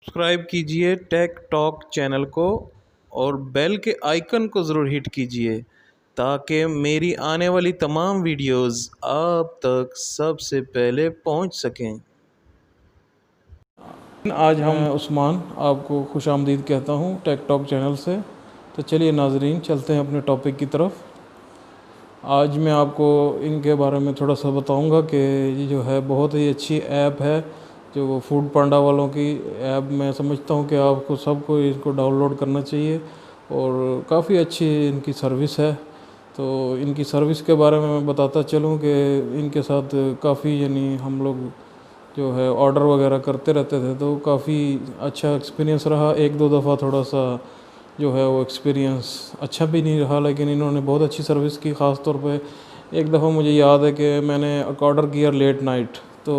Subscribe कीजिए take talk channel को और बेल के आइकन को ज़रूर हिट कीजिए ताकि मेरी आने वाली तमाम वीडियोस आप तक सबसे पहले पहुंच सकें। आज मैं उस्मान आपको खुश आमदीद कहता हूँ टेक टॉक चैनल से। तो चलिए नाजरीन, चलते हैं अपने टॉपिक की तरफ। आज मैं आपको इनके बारे में थोड़ा सा बताऊंगा कि ये जो है बहुत ही अच्छी ऐप है, जो फूड पांडा वालों की ऐप। मैं समझता हूँ कि आपको सबको इसको डाउनलोड करना चाहिए और काफ़ी अच्छी इनकी सर्विस है। तो इनकी सर्विस के बारे में मैं बताता चलूँ कि इनके साथ काफ़ी यानी हम लोग जो है ऑर्डर वगैरह करते रहते थे, तो काफ़ी अच्छा एक्सपीरियंस रहा। एक दो दफ़ा थोड़ा सा जो है वो एक्सपीरियंस अच्छा भी नहीं रहा, लेकिन इन्होंने बहुत अच्छी सर्विस की। ख़ास तौर पे एक दफ़ा मुझे याद है कि मैंने ऑर्डर किया लेट नाइट। तो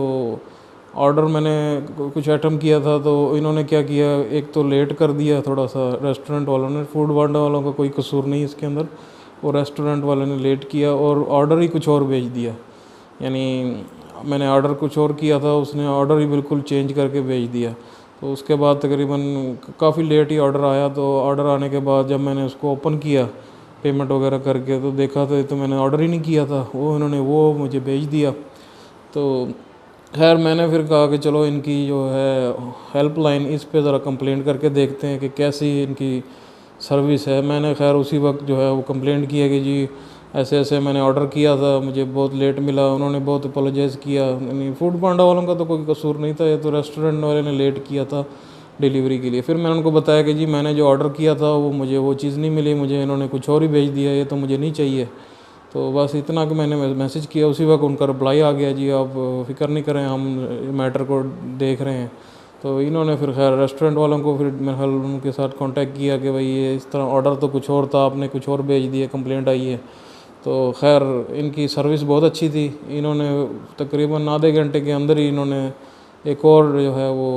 ऑर्डर मैंने कुछ आइटम किया था, तो इन्होंने क्या किया, एक तो लेट कर दिया थोड़ा सा रेस्टोरेंट वालों ने। फूड पांडा वालों का कोई कसूर नहीं इसके अंदर, और रेस्टोरेंट वाले ने लेट किया और ऑर्डर ही कुछ और भेज दिया। यानी मैंने ऑर्डर कुछ और किया था, उसने ऑर्डर ही बिल्कुल चेंज करके भेज दिया। तो उसके बाद तकरीबन काफ़ी लेट ही ऑर्डर आया। तो ऑर्डर आने के बाद जब मैंने उसको ओपन किया पेमेंट वगैरह करके, तो देखा तो मैंने ऑर्डर ही नहीं किया था, वो इन्होंने वो मुझे भेज दिया। तो खैर मैंने फिर कहा कि चलो इनकी जो है हेल्पलाइन, इस पे ज़रा कंप्लेंट करके देखते हैं कि कैसी इनकी सर्विस है। मैंने खैर उसी वक्त जो है वो कंप्लेंट किया कि जी ऐसे ऐसे मैंने ऑर्डर किया था, मुझे बहुत लेट मिला। उन्होंने बहुत अपोलोजाइज़ किया। यानी फूड पांडा वालों का तो कोई कसूर नहीं था, ये तो रेस्टोरेंट वाले ने लेट किया था डिलीवरी के लिए। फिर मैंने उनको बताया कि जी मैंने जो ऑर्डर किया था वो मुझे वो चीज़ नहीं मिली, मुझे इन्होंने कुछ और ही भेज दिया, ये तो मुझे नहीं चाहिए। तो बस इतना कि मैंने मैसेज किया, उसी वक्त उनका रिप्लाई आ गया, जी आप फ़िक्र नहीं करें, हम मैटर को देख रहे हैं। तो इन्होंने फिर खैर रेस्टोरेंट वालों को फिर मेरे ख्याल उनके साथ कांटेक्ट किया कि भाई ये इस तरह ऑर्डर तो कुछ और था, आपने कुछ और भेज दिया, कंप्लेंट आई है। तो खैर इनकी सर्विस बहुत अच्छी थी। इन्होंने तकरीबन आधे घंटे के अंदर ही इन्होंने एक और जो है वो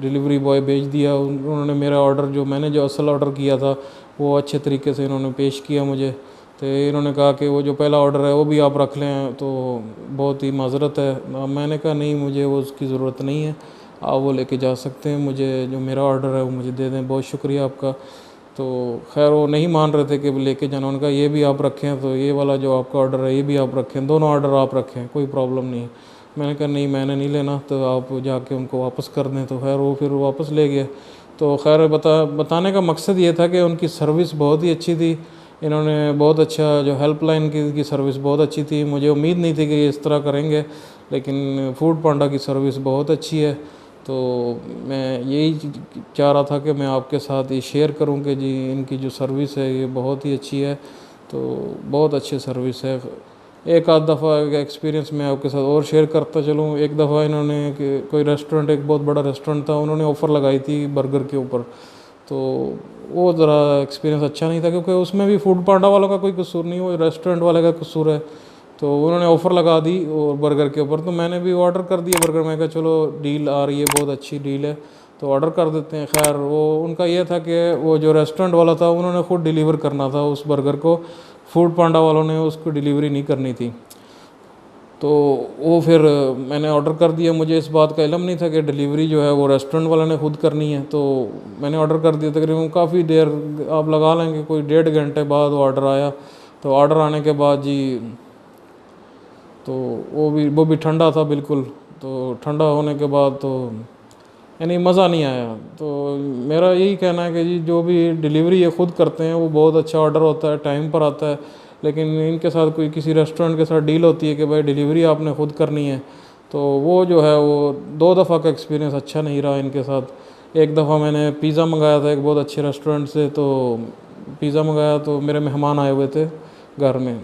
डिलीवरी बॉय भेज दिया। उन्होंने मेरा ऑर्डर, जो मैंने जो असल ऑर्डर किया था, वो अच्छे तरीके से इन्होंने पेश किया मुझे। तो इन्होंने कहा कि वो जो पहला ऑर्डर है वो भी आप रख लें, तो बहुत ही माजरत है। मैंने कहा नहीं, मुझे वो उसकी ज़रूरत नहीं है, आप वो लेके जा सकते हैं, मुझे जो मेरा ऑर्डर है वो मुझे दे दें, बहुत शुक्रिया आपका। तो खैर वो नहीं मान रहे थे कि लेके जाना। उनका ये भी आप रखें, तो ये वाला जो आपका ऑर्डर है ये भी आप रखें, दोनों ऑर्डर आप रखें, कोई प्रॉब्लम नहीं है। मैंने कहा नहीं, मैंने नहीं लेना, तो आप जाके उनको वापस कर दें। तो खैर वो फिर वापस ले गए। तो खैर बताने का मकसद ये था कि उनकी सर्विस बहुत ही अच्छी थी। इन्होंने बहुत अच्छा, जो हेल्पलाइन की सर्विस बहुत अच्छी थी। मुझे उम्मीद नहीं थी कि ये इस तरह करेंगे, लेकिन फूड पांडा की सर्विस बहुत अच्छी है। तो मैं यही चाह रहा था कि मैं आपके साथ ये शेयर करूं कि जी इनकी जो सर्विस है ये बहुत ही अच्छी है। तो बहुत अच्छी सर्विस है। एक आध दफ़ा एक्सपीरियंस मैं आपके साथ और शेयर करता चलूँ। एक दफ़ा इन्होंने कोई रेस्टोरेंट, एक बहुत बड़ा रेस्टोरेंट था, उन्होंने ऑफ़र लगाई थी बर्गर के ऊपर। तो वो ज़रा एक्सपीरियंस अच्छा नहीं था, क्योंकि उसमें भी फूड पांडा वालों का कोई कसूर नहीं, वो रेस्टोरेंट वाले का कसूर है। तो उन्होंने ऑफ़र लगा दी और बर्गर के ऊपर, तो मैंने भी ऑर्डर कर दिया बर्गर। मैं कहा चलो डील आ रही है, बहुत अच्छी डील है, तो ऑर्डर कर देते हैं। खैर वो उनका ये था कि वो जो रेस्टोरेंट वाला था उन्होंने ख़ुद डिलीवर करना था उस बर्गर को, फूड पांडा वालों ने उसको डिलीवरी नहीं करनी थी। तो वो फिर मैंने ऑर्डर कर दिया। मुझे इस बात का इल्म नहीं था कि डिलीवरी जो है वो रेस्टोरेंट वाले ने खुद करनी है। तो मैंने ऑर्डर कर दिया। तकरीबन काफ़ी देर आप लगा लेंगे, कोई 1.5 घंटे बाद वो ऑर्डर आया। तो ऑर्डर आने के बाद जी, तो वो भी ठंडा था बिल्कुल। तो ठंडा होने के बाद तो यानी मज़ा नहीं आया। तो मेरा यही कहना है कि जी जो भी डिलीवरी ये ख़ुद करते हैं वो बहुत अच्छा ऑर्डर होता है, टाइम पर आता है। लेकिन इनके साथ कोई किसी रेस्टोरेंट के साथ डील होती है कि भाई डिलीवरी आपने ख़ुद करनी है, तो वो जो है वो 2 दफ़ा का एक्सपीरियंस अच्छा नहीं रहा इनके साथ। एक दफ़ा मैंने पिज़्ज़ा मंगाया था एक बहुत अच्छे रेस्टोरेंट से। तो पिज़्ज़ा मंगाया, तो मेरे मेहमान आए हुए थे घर में,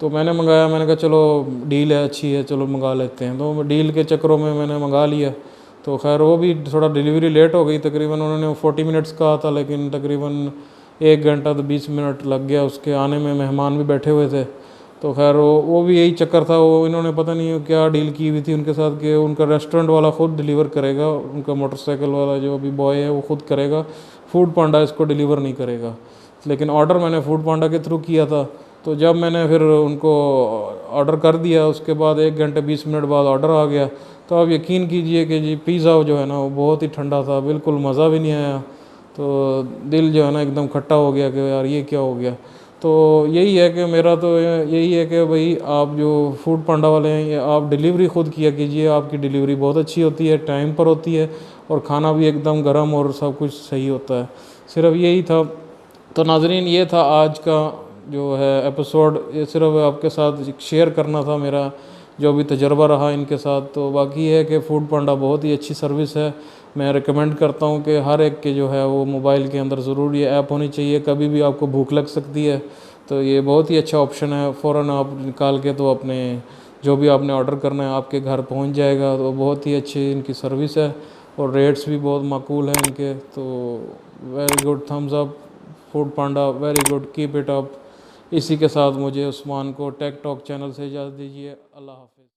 तो मैंने मंगाया। मैंने कहा चलो डील है, अच्छी है, चलो मंगा लेते हैं। तो डील के चक्करों में मैंने मंगा लिया। तो खैर वो भी थोड़ा डिलीवरी लेट हो गई। तकरीबन उन्होंने 40 मिनट्स कहा था, लेकिन तकरीबन 1 घंटा तो 20 मिनट लग गया उसके आने में, मेहमान भी बैठे हुए थे। तो खैर वो भी यही चक्कर था। वो इन्होंने पता नहीं क्या डील की हुई थी उनके साथ कि उनका रेस्टोरेंट वाला ख़ुद डिलीवर करेगा, उनका मोटरसाइकिल वाला जो अभी बॉय है वो ख़ुद करेगा, फूड पांडा इसको डिलीवर नहीं करेगा। लेकिन ऑर्डर मैंने फूड पांडा के थ्रू किया था। तो जब मैंने फिर उनको ऑर्डर कर दिया, उसके बाद 1 घंटे 20 मिनट बाद ऑर्डर आ गया। तो आप यकीन कीजिए कि जी पिज़्ज़ा जो है ना वो बहुत ही ठंडा था, बिल्कुल मज़ा भी नहीं आया। तो दिल जो है ना एकदम खट्टा हो गया कि यार ये क्या हो गया। तो यही है कि मेरा तो यही है कि भाई आप जो फूड पांडा वाले हैं, ये आप डिलीवरी ख़ुद किया कीजिए, आपकी डिलीवरी बहुत अच्छी होती है, टाइम पर होती है और खाना भी एकदम गर्म और सब कुछ सही होता है। सिर्फ यही था। तो नाज़रीन, ये था आज का जो है एपिसोड, ये सिर्फ आपके साथ शेयर करना था मेरा जो भी तजर्बा रहा इनके साथ। तो बाकी है कि फूड पांडा बहुत ही अच्छी सर्विस है। मैं रिकमेंड करता हूँ कि हर एक के जो है वो मोबाइल के अंदर ज़रूर ये ऐप होनी चाहिए। कभी भी आपको भूख लग सकती है तो ये बहुत ही अच्छा ऑप्शन है, फ़ौरन आप निकाल के तो अपने जो भी आपने ऑर्डर करना है आपके घर पहुँच जाएगा। तो बहुत ही अच्छी इनकी सर्विस है और रेट्स भी बहुत माकूल हैं इनके। तो very good, thumbs up Foodpanda, very good, keep it up. इसी के साथ मुझे उस्मान को टेक टॉक चैनल से इजाज़त दीजिए। अल्लाह हाफ़िज़।